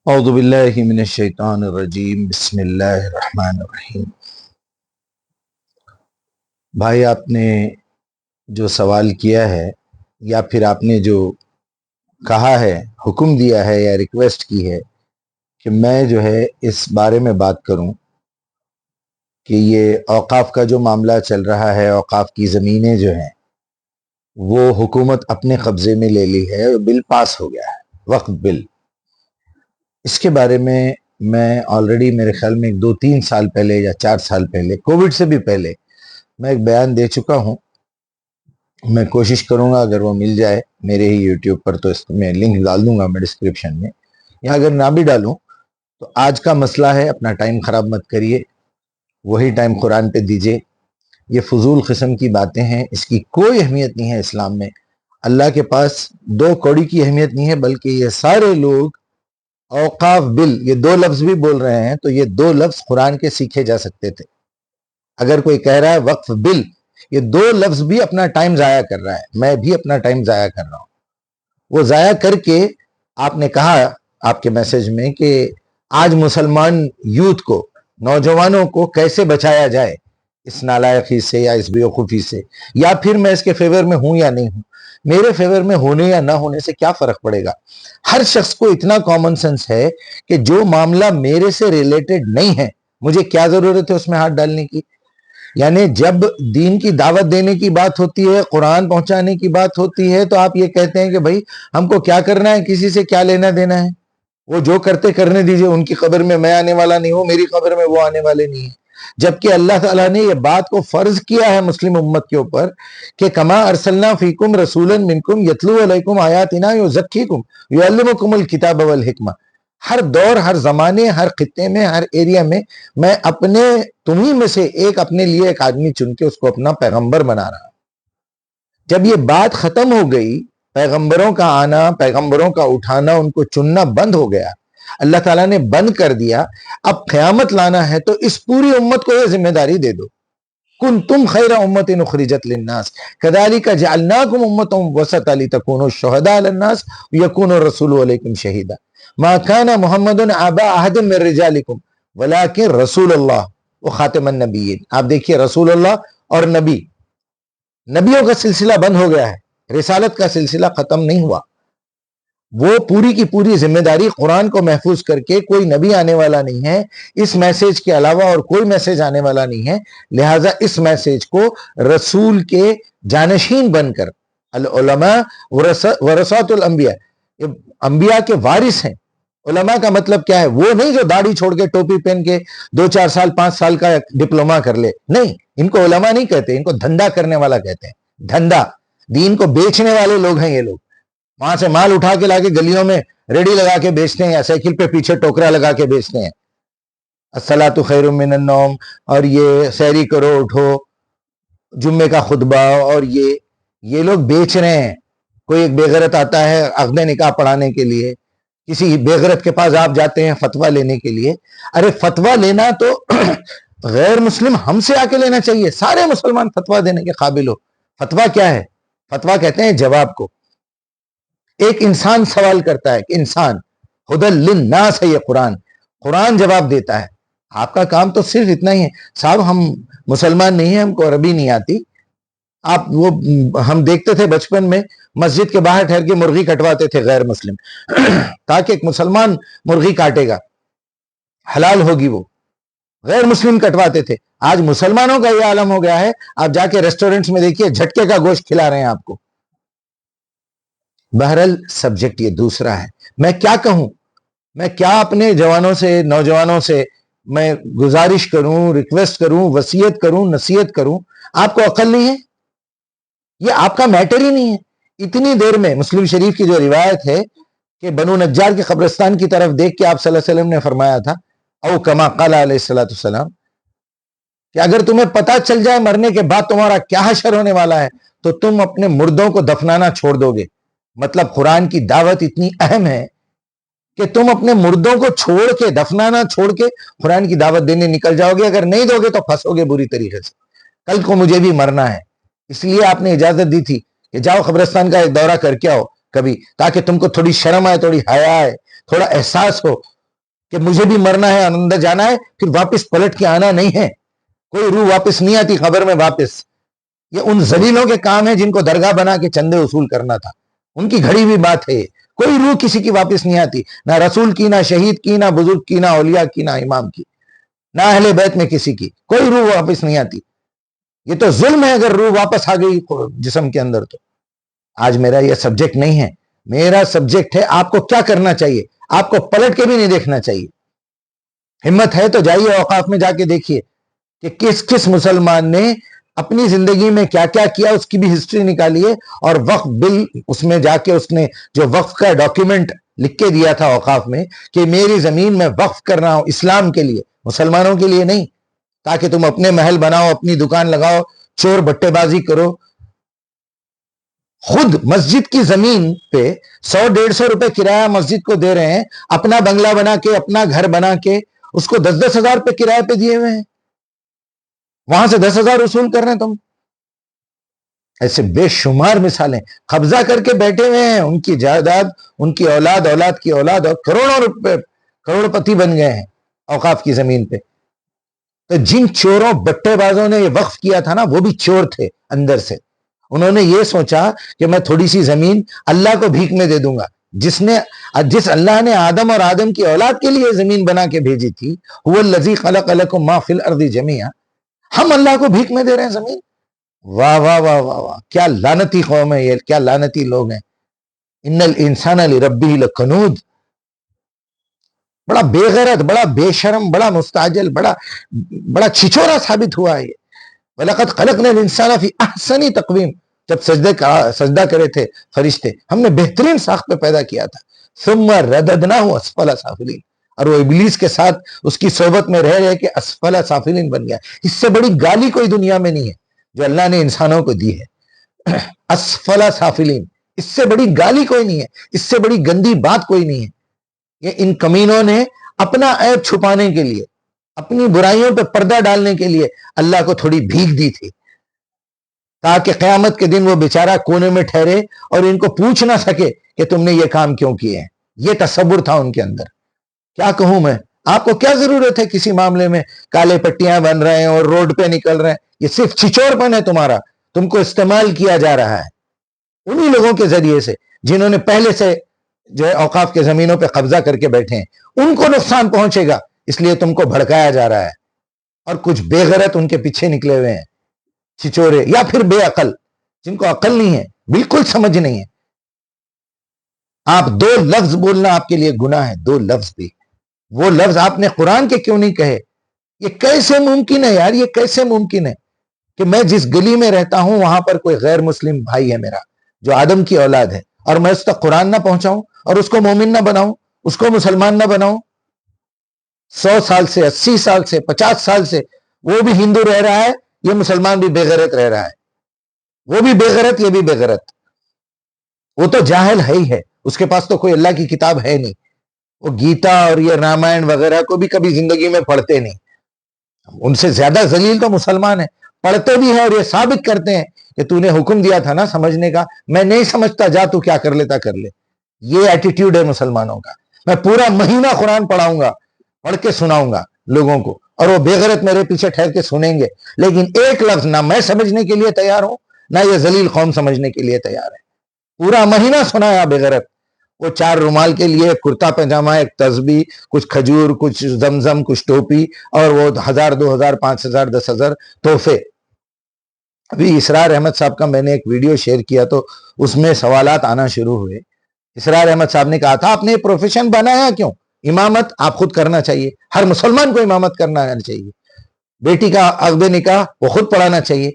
اعوذ باللہ من الشیطان الرجیم بسم اللہ الرحمن الرحیم۔ بھائی، آپ نے جو سوال کیا ہے یا پھر آپ نے جو کہا ہے، حکم دیا ہے یا ریکویسٹ کی ہے کہ میں جو ہے اس بارے میں بات کروں کہ یہ اوقاف کا جو معاملہ چل رہا ہے، اوقاف کی زمینیں جو ہیں وہ حکومت اپنے قبضے میں لے لی ہے، بل پاس ہو گیا ہے، وقت بل۔ اس کے بارے میں آلریڈی میرے خیال میں 2-3 سال پہلے یا 4 سال پہلے، کووڈ سے بھی پہلے میں ایک بیان دے چکا ہوں۔ میں کوشش کروں گا اگر وہ مل جائے میرے ہی یوٹیوب پر تو اس میں لنک ڈال دوں گا میں ڈسکرپشن میں، یا اگر نہ بھی ڈالوں تو آج کا مسئلہ ہے، اپنا ٹائم خراب مت کریے، وہی ٹائم قرآن پہ دیجئے۔ یہ فضول قسم کی باتیں ہیں، اس کی کوئی اہمیت نہیں ہے اسلام میں۔ اللہ کے پاس 2 کوڑی کی اہمیت نہیں ہے، بلکہ یہ سارے لوگ اوقاف بل، یہ 2 لفظ بھی بول رہے ہیں تو یہ 2 لفظ قرآن کے سیکھے جا سکتے تھے۔ اگر کوئی کہہ رہا ہے وقف بل، یہ 2 لفظ بھی اپنا ٹائم ضائع کر رہا ہے، میں بھی اپنا ٹائم ضائع کر رہا ہوں۔ وہ ضائع کر کے آپ نے کہا آپ کے میسج میں کہ آج مسلمان یوتھ کو، نوجوانوں کو کیسے بچایا جائے اس نالائقی سے یا اس بیوقوفی سے، یا پھر میں اس کے فیور میں ہوں یا نہیں ہوں۔ میرے فیور میں ہونے یا نہ ہونے سے کیا فرق پڑے گا؟ ہر شخص کو اتنا کامن سینس ہے کہ جو معاملہ میرے سے ریلیٹڈ نہیں ہے، مجھے کیا ضرورت ہے اس میں ہاتھ ڈالنے کی؟ یعنی جب دین کی دعوت دینے کی بات ہوتی ہے، قرآن پہنچانے کی بات ہوتی ہے، تو آپ یہ کہتے ہیں کہ بھائی ہم کو کیا کرنا ہے، کسی سے کیا لینا دینا ہے، وہ جو کرتے کرنے دیجئے، ان کی قبر میں میں آنے والا نہیں ہوں، میری قبر میں وہ آنے والے نہیں ہیں۔ جبکہ اللہ تعالیٰ نے یہ بات کو فرض کیا ہے مسلم امت کے اوپر کہ کما ارسلنا فیکم رسولا منکم یتلو علیکم آیاتنا یزکیکم یعلمکم الکتاب والحکمہ۔ ہر دور، ہر زمانے، ہر خطے میں، ہر ایریا میں میں اپنے تمہیں میں سے اپنے لیے ایک آدمی چن کے اس کو اپنا پیغمبر بنا رہا ہوں۔ جب یہ بات ختم ہو گئی، پیغمبروں کا آنا، پیغمبروں کا اٹھانا، ان کو چننا بند ہو گیا، اللہ تعالیٰ نے بند کر دیا۔ اب قیامت لانا ہے تو اس پوری امت کو یہ ذمہ داری دے دو، کنتم خیر امت اخرجت للناس کذالک جعلناکم امۃ وسطا لتکونوا شہداء علی الناس ویکون الرسول علیکم شہیدا ما کان محمد ابا احد من رجالکم ولکن رسول اللہ وخاتم النبیین۔ آپ دیکھیے، رسول اللہ اور نبیوں کا سلسلہ بند ہو گیا ہے، رسالت کا سلسلہ ختم نہیں ہوا۔ وہ پوری کی پوری ذمہ داری قرآن کو محفوظ کر کے، کوئی نبی آنے والا نہیں ہے اس میسیج کے علاوہ، اور کوئی میسیج آنے والا نہیں ہے، لہٰذا اس میسیج کو رسول کے جانشین بن کر، العلماء ورثۃ الانبیاء، انبیاء کے وارث ہیں۔ علماء کا مطلب کیا ہے؟ وہ نہیں جو داڑھی چھوڑ کے ٹوپی پہن کے 2-4 سال 5 سال کا ڈپلوما کر لے، نہیں، ان کو علماء نہیں کہتے، ان کو دھندا کرنے والا کہتے ہیں۔ دھندا، دین کو بیچنے والے لوگ ہیں یہ لوگ۔ وہاں سے مال اٹھا کے لا کے گلیوں میں ریڈی لگا کے بیچتے ہیں، یا سائیکل پہ پیچھے ٹوکرا لگا کے بیچتے ہیں، الصلاۃ خیر من النوم، اور یہ سحری کرو اٹھو، جمعے کا خطبہ، اور یہ لوگ بیچ رہے ہیں۔ کوئی ایک بے غیرت آتا ہے عقد نکاح پڑھانے کے لیے، کسی بے غیرت کے پاس آپ جاتے ہیں فتویٰ لینے کے لیے۔ ارے فتویٰ لینا تو غیر مسلم ہم سے آ کے لینا چاہیے، سارے مسلمان فتویٰ دینے کے قابل ہو۔ فتویٰ کیا ہے؟ فتویٰ کہتے ہیں جواب کو۔ ایک انسان سوال کرتا ہے کہ انسان، ہدی للناس ہے یہ قرآن جواب دیتا ہے۔ آپ کا کام تو صرف اتنا ہی ہے، صاحب ہم مسلمان نہیں ہیں، ہم کو عربی نہیں آتی۔ ہم دیکھتے تھے بچپن میں مسجد کے باہر ٹھہر کے مرغی کٹواتے تھے غیر مسلم تاکہ ایک مسلمان مرغی کاٹے گا، حلال ہوگی، وہ غیر مسلم کٹواتے تھے۔ آج مسلمانوں کا یہ عالم ہو گیا ہے، آپ جا کے ریسٹورنٹس میں دیکھیے جھٹکے کا گوشت کھلا رہے ہیں آپ کو۔ بہرحال سبجیکٹ یہ دوسرا ہے۔ میں کیا کہوں؟ میں کیا اپنے جوانوں سے، نوجوانوں سے میں گزارش کروں، ریکویسٹ کروں، وصیت کروں، نصیحت کروں؟ آپ کو عقل نہیں ہے؟ یہ آپ کا میٹر ہی نہیں ہے۔ اتنی دیر میں مسلم شریف کی جو روایت ہے کہ بنو نجار کے قبرستان کی طرف دیکھ کے آپ صلی اللہ علیہ وسلم نے فرمایا تھا، او کما قال علیہ الصلوۃ والسلام، کہ اگر تمہیں پتا چل جائے مرنے کے بعد تمہارا کیا حشر ہونے والا ہے تو تم اپنے مردوں کو دفنانا چھوڑ دو گے۔ مطلب قرآن کی دعوت اتنی اہم ہے کہ تم اپنے مردوں کو چھوڑ کے، دفنانا چھوڑ کے قرآن کی دعوت دینے نکل جاؤ گے۔ اگر نہیں دو گے تو پھنسو گے بری طریقے سے، کل کو مجھے بھی مرنا ہے۔ اس لیے آپ نے اجازت دی تھی کہ جاؤ قبرستان کا ایک دورہ کر کے آؤ کبھی، تاکہ تم کو تھوڑی شرم آئے، تھوڑی حیا آئے، تھوڑا احساس ہو کہ مجھے بھی مرنا ہے، اندر جانا ہے، پھر واپس پلٹ کے آنا نہیں ہے. کوئی روح واپس نہیں آتی خبر میں واپس. یہ ان ذلیلوں کے کام ہے جن کو درگاہ بنا کے چندے وصول کرنا تھا، ان کی گھڑی ہوئی بات ہے. کوئی روح کسی کی واپس نہیں آتی، نہ رسول کی، نہ شہید کی، نہ بزرگ کی، نہ اولیاء کی، نہ امام کی، نہ اہل بیت میں کسی کی کوئی روح واپس نہیں آتی. یہ تو ظلم ہے اگر روح واپس آ گئی جسم کے اندر. تو آج میرا یہ سبجیکٹ نہیں ہے، میرا سبجیکٹ ہے آپ کو کیا کرنا چاہیے. آپ کو پلٹ کے بھی نہیں دیکھنا چاہیے. ہمت ہے تو جائیے اوقاف میں جا کے دیکھیے کہ کس کس مسلمان نے اپنی زندگی میں کیا کیا کیا، اس کی بھی ہسٹری نکالیے. اور وقف بل اس میں جا کے اس نے جو وقف کا ڈاکیومنٹ لکھ کے دیا تھا اوقاف میں کہ میری زمین میں وقف کر رہا ہوں اسلام کے لیے، مسلمانوں کے لیے نہیں، تاکہ تم اپنے محل بناؤ، اپنی دکان لگاؤ، چور بٹے بازی کرو. خود مسجد کی زمین پہ 100-150 روپے کرایہ مسجد کو دے رہے ہیں، اپنا بنگلہ بنا کے، اپنا گھر بنا کے اس کو 10-10 ہزار روپے کرایہ پہ دیے ہوئے ہیں، وہاں سے 10,000 وصول کر رہے ہیں تم. ایسے بے شمار مثالیں قبضہ کر کے بیٹھے ہوئے ہیں. ان کی جائیداد، ان کی اولاد، اولاد کی اولاد، اور کروڑوں روپے، کروڑ پتی بن گئے ہیں اوقاف کی زمین پہ. تو جن چوروں بٹے بازوں نے یہ وقف کیا تھا نا، وہ بھی چور تھے اندر سے. انہوں نے یہ سوچا کہ میں تھوڑی سی زمین اللہ کو بھیک میں دے دوں گا. جس اللہ نے آدم اور آدم کی اولاد کے لیے زمین بنا کے بھیجی تھی، هو الذی خلق لکم ما فی الارض جمیعا، ہم اللہ کو بھیک میں دے رہے ہیں زمین. واہ واہ واہ واہ واہ، کیا لعنتی قوم ہے یہ، کیا لعنتی لوگ ہیں. ان الانسان لربہ لکنود. بڑا بے غیرت، بڑا بے شرم، بڑا مستعجل، بڑا چھچورا ثابت ہوا ہے یہ. وَلَقَدْ خَلَقْنَا الْإِنسَانَ فِي أَحْسَنِ تَقْوِيمٍ. جب سجدہ کرے تھے فرشتے، ہم نے بہترین ساخت پہ پیدا کیا تھا. ثُمَّ رَدَدْنَاهُ أَسْفَلَ سَافِلِينَ. اور وہ ابلیس کے ساتھ اس کی صحبت میں رہ کے اسفل سافلین بن گیا. اس سے بڑی گالی کوئی دنیا میں نہیں ہے جو اللہ نے انسانوں کو دی ہے. اسفل سافلین، اس سے بڑی گالی کوئی نہیں ہے، اس سے بڑی گندی بات کوئی نہیں ہے. یہ ان کمینوں نے اپنا عیب چھپانے کے لیے، اپنی برائیوں پہ پردہ ڈالنے کے لیے اللہ کو تھوڑی بھیک دی تھی، تاکہ قیامت کے دن وہ بیچارہ کونے میں ٹھہرے اور ان کو پوچھ نہ سکے کہ تم نے یہ کام کیوں کیے ہیں. یہ تصور تھا ان کے اندر. کیا کہوں میں، آپ کو کیا ضرورت ہے کسی معاملے میں کالے پٹیاں بن رہے ہیں اور روڈ پہ نکل رہے ہیں؟ یہ صرف چھچور پن ہے تمہارا. تم کو استعمال کیا جا رہا ہے انہی لوگوں کے ذریعے سے جنہوں نے پہلے سے جو ہے اوقاف کے زمینوں پہ قبضہ کر کے بیٹھے ہیں. ان کو نقصان پہنچے گا، اس لیے تم کو بھڑکایا جا رہا ہے. اور کچھ بے غیرت ان کے پیچھے نکلے ہوئے ہیں، چھچورے یا پھر بے عقل، جن کو عقل نہیں ہے، بالکل سمجھ نہیں ہے. آپ 2 لفظ بولنا آپ کے لیے گناہ ہے، 2 لفظ بھی. وہ لفظ آپ نے قرآن کے کیوں نہیں کہے؟ یہ کیسے ممکن ہے یار، یہ کیسے ممکن ہے کہ میں جس گلی میں رہتا ہوں وہاں پر کوئی غیر مسلم بھائی ہے میرا جو آدم کی اولاد ہے، اور میں اس تک قرآن نہ پہنچاؤں اور اس کو مومن نہ بناؤں، اس کو مسلمان نہ بناؤں؟ 100 سال سے، 80 سال سے، 50 سال سے وہ بھی ہندو رہ رہا ہے، یہ مسلمان بھی بے غیرت رہ رہا ہے. وہ بھی بے غیرت، یہ بھی بے غیرت. وہ تو جاہل ہے ہی ہے، اس کے پاس تو کوئی اللہ کی کتاب ہے نہیں. وہ گیتا اور یہ رامائن وغیرہ کو بھی کبھی زندگی میں پڑھتے نہیں. ان سے زیادہ ذلیل تو مسلمان ہیں، پڑھتے بھی ہیں اور یہ ثابت کرتے ہیں کہ تو نے حکم دیا تھا نا سمجھنے کا، میں نہیں سمجھتا، جا تو کیا کر لیتا کر لے. یہ ایٹیٹیوڈ ہے مسلمانوں کا. میں پورا مہینہ قرآن پڑھاؤں گا، پڑھ کے سناؤں گا لوگوں کو، اور وہ بے غیرت میرے پیچھے ٹھہر کے سنیں گے، لیکن ایک لفظ نہ میں سمجھنے کے لیے تیار ہوں، نہ یہ ذلیل قوم سمجھنے کے لیے تیار ہے. پورا مہینہ سنایا بے غیرت. وہ 4 رومال کے لیے کرتا پاجامہ، ایک تسبیح، کچھ کھجور، کچھ زمزم، کچھ ٹوپی، اور وہ 1000 2000 5000 10,000 تحفے. ابھی اسرار احمد صاحب کا میں نے ایک ویڈیو شیئر کیا تو اس میں سوالات آنا شروع ہوئے. اسرار احمد صاحب نے کہا تھا آپ نے پروفیشن بنایا کیوں؟ امامت آپ خود کرنا چاہیے، ہر مسلمان کو امامت کرنا چاہیے. بیٹی کا عقد نکاح وہ خود پڑھانا چاہیے،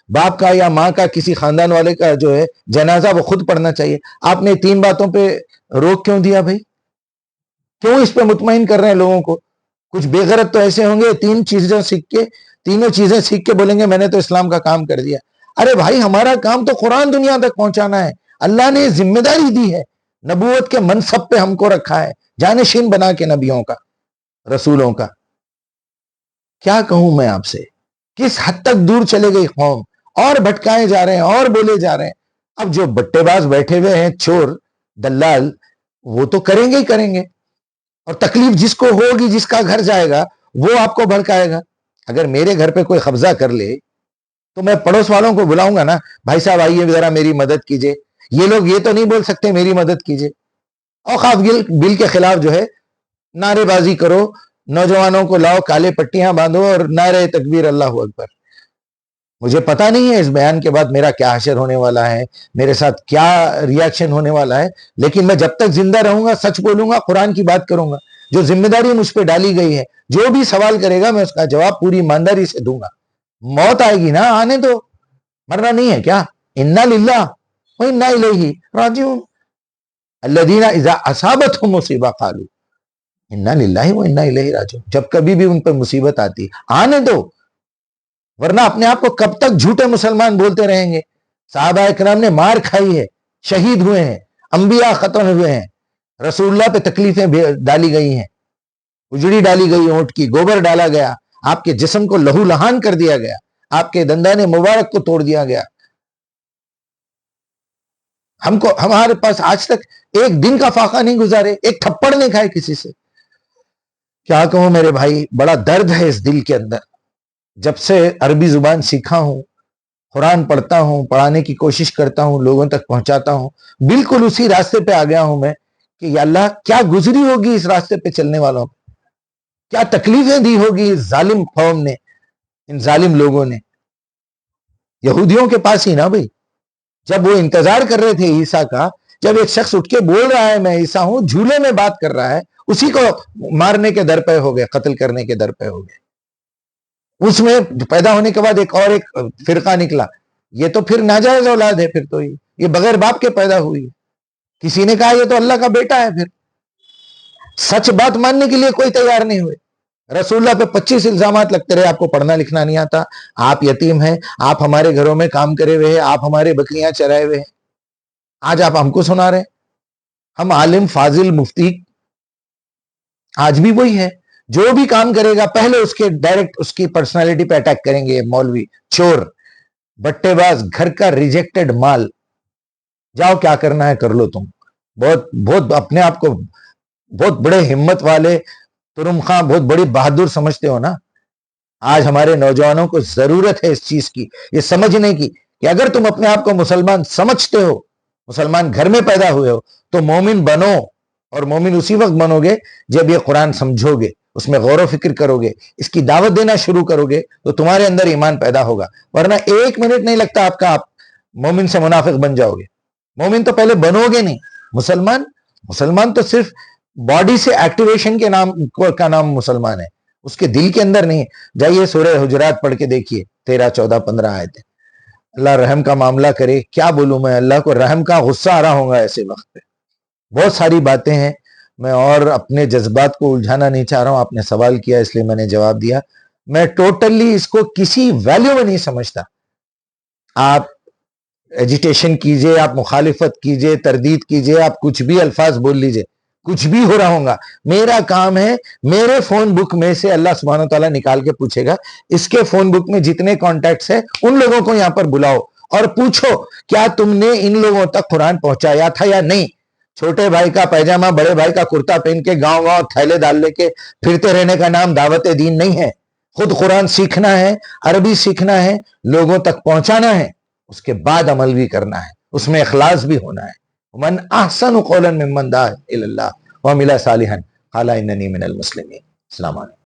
باپ کا یا ماں کا کسی خاندان والے کا جو ہے جنازہ وہ خود پڑھنا چاہیے. آپ نے 3 باتوں پہ روک کیوں دیا بھائی؟ کیوں اس پہ مطمئن کر رہے ہیں لوگوں کو؟ کچھ بے غیرت تو ایسے ہوں گے 3 چیزیں سیکھ کے، تینوں چیزیں سیکھ کے بولیں گے میں نے تو اسلام کا کام کر دیا. ارے بھائی ہمارا کام تو قرآن دنیا تک پہنچانا ہے. اللہ نے ذمہ داری دی ہے، نبوت کے منصب پہ ہم کو رکھا ہے، جانشین بنا کے نبیوں کا، رسولوں کا. کیا کہوں میں آپ سے، کس حد تک دور چلے گئی قوم، اور بھٹکائے جا رہے ہیں اور بولے جا رہے ہیں. اب جو بٹے باز بیٹھے ہوئے ہیں، چور دلال، وہ تو کریں گے ہی کریں گے. اور تکلیف جس کو ہوگی، جس کا گھر جائے گا وہ آپ کو بھڑکائے گا. اگر میرے گھر پہ کوئی قبضہ کر لے تو میں پڑوس والوں کو بلاؤں گا نا، بھائی صاحب آئیے ذرا میری مدد کیجئے. یہ لوگ یہ تو نہیں بول سکتے میری مدد کیجئے. اوقاف بل کے خلاف جو ہے نعرے بازی کرو، نوجوانوں کو لاؤ، کالے پٹیاں باندھو اور نعرے تکبیر اللہ اکبر. مجھے پتا نہیں ہے اس بیان کے بعد میرا کیا حشر ہونے والا ہے، میرے ساتھ کیا ریاکشن ہونے والا ہے، لیکن میں جب تک زندہ رہوں گا سچ بولوں گا، قرآن کی بات کروں گا. جو ذمہ داری مجھ پہ ڈالی گئی ہے، جو بھی سوال کرے گا میں اس کا جواب پوری ایمانداری سے دوں گا. موت آئے گی نا، آنے دو، مرنا نہیں ہے کیا؟ انا للہ و انا الیہ راجعون. الذین اذا اصابتهم مصیبہ قالوا انا للہ و انا الیہ راجعون. جب کبھی بھی ان پہ مصیبت آتی آنے دو، ورنہ اپنے آپ کو کب تک جھوٹے مسلمان بولتے رہیں گے؟ صحابہ اکرام نے مار کھائی ہے، شہید ہوئے ہیں، انبیاء ختم ہوئے ہیں، رسول اللہ پہ تکلیفیں ڈالی گئی ہیں، اجڑی ڈالی گئی اونٹ کی، گوبر ڈالا گیا، آپ کے جسم کو لہو لہان کر دیا گیا، آپ کے دندان مبارک کو توڑ دیا گیا. ہمارے پاس آج تک ایک دن کا فاقہ نہیں گزارے، ایک تھپڑ نہیں کھائے کسی سے. کیا کہوں میرے بھائی، بڑا درد ہے اس دل کے اندر. جب سے عربی زبان سیکھا ہوں، قرآن پڑھتا ہوں، پڑھانے کی کوشش کرتا ہوں، لوگوں تک پہنچاتا ہوں، بالکل اسی راستے پہ آ گیا ہوں میں کہ یا اللہ کیا گزری ہوگی اس راستے پہ چلنے والوں کو، کیا تکلیفیں دی ہوگی اس ظالم قوم نے، ان ظالم لوگوں نے. یہودیوں کے پاس ہی نا بھائی، جب وہ انتظار کر رہے تھے عیسیٰ کا، جب ایک شخص اٹھ کے بول رہا ہے میں عیسیٰ ہوں، جھولے میں بات کر رہا ہے، اسی کو مارنے کے در پہ ہو گئے، قتل کرنے کے در پہ ہو گئے. اس میں پیدا ہونے کے بعد ایک فرقہ نکلا، یہ تو پھر ناجائز اولاد ہے، پھر تو یہ بغیر باپ کے پیدا ہوئی ہے. کسی نے کہا یہ تو اللہ کا بیٹا ہے. پھر سچ بات ماننے کے لیے کوئی تیار نہیں ہوئے. رسول اللہ پہ 25 الزامات لگتے رہے، آپ کو پڑھنا لکھنا نہیں آتا، آپ یتیم ہیں، آپ ہمارے گھروں میں کام کرے ہوئے ہیں، آپ ہمارے بکریاں چرائے ہوئے ہیں. آج آپ ہم کو سنا رہے ہیں. ہم عالم فاضل مفتی آج بھی وہی ہے، جو بھی کام کرے گا پہلے اس کے ڈائریکٹ اس کی پرسنالٹی پہ اٹیک کریں گے. مولوی، چور، بٹے باز، گھر کا ریجیکٹڈ مال، جاؤ کیا کرنا ہے کر لو. تم بہت اپنے آپ کو بہت بڑے ہمت والے، ترم خاں، بہت بڑی بہادر سمجھتے ہو نا. آج ہمارے نوجوانوں کو ضرورت ہے اس چیز کی، یہ سمجھنے کی کہ اگر تم اپنے آپ کو مسلمان سمجھتے ہو، مسلمان گھر میں پیدا ہوئے ہو، تو مومن بنو. اور مومن اسی وقت بنو گے جب یہ قرآن سمجھو گے، اس میں غور و فکر کرو گے، اس کی دعوت دینا شروع کرو گے، تو تمہارے اندر ایمان پیدا ہوگا. ورنہ ایک منٹ نہیں لگتا آپ کا، آپ مومن سے منافق بن جاؤ گے. مومن تو پہلے بنو گے نہیں. مسلمان تو صرف باڈی سے ایکٹیویشن کے نام کا نام مسلمان ہے، اس کے دل کے اندر نہیں. جائیے سورہ حجرات پڑھ کے دیکھیے، 13، 14، 15 آیتیں. اللہ رحم کا معاملہ کرے. کیا بولوں میں، اللہ کو رحم کا غصہ آ رہا ہوگا ایسے وقت پہ. بہت ساری باتیں ہیں، میں اور اپنے جذبات کو الجھانا نہیں چاہ رہا ہوں. آپ نے سوال کیا اس لیے میں نے جواب دیا. میں ٹوٹلی اس کو کسی ویلیو میں نہیں سمجھتا. آپ ایجیٹیشن کیجئے، آپ مخالفت کیجئے، تردید کیجئے، آپ کچھ بھی الفاظ بول لیجئے، کچھ بھی ہو رہا ہوگا. میرا کام ہے، میرے فون بک میں سے اللہ سبحانہ و تعالیٰ نکال کے پوچھے گا، اس کے فون بک میں جتنے کانٹیکٹس ہیں ان لوگوں کو یہاں پر بلاؤ اور پوچھو کیا تم نے ان لوگوں تک قرآن پہنچایا تھا یا نہیں. چھوٹے بھائی کا پیجامہ، بڑے بھائی کا کرتا پہن کے گاؤں گاؤں تھیلے ڈال لے کے پھرتے رہنے کا نام دعوت دین نہیں ہے. خود قرآن سیکھنا ہے، عربی سیکھنا ہے، لوگوں تک پہنچانا ہے، اس کے بعد عمل بھی کرنا ہے، اس میں اخلاص بھی ہونا ہے. من احسن قولا ممن دعا الی اللہ وعمل صالحا قال اننی من المسلمین. السلام علیکم.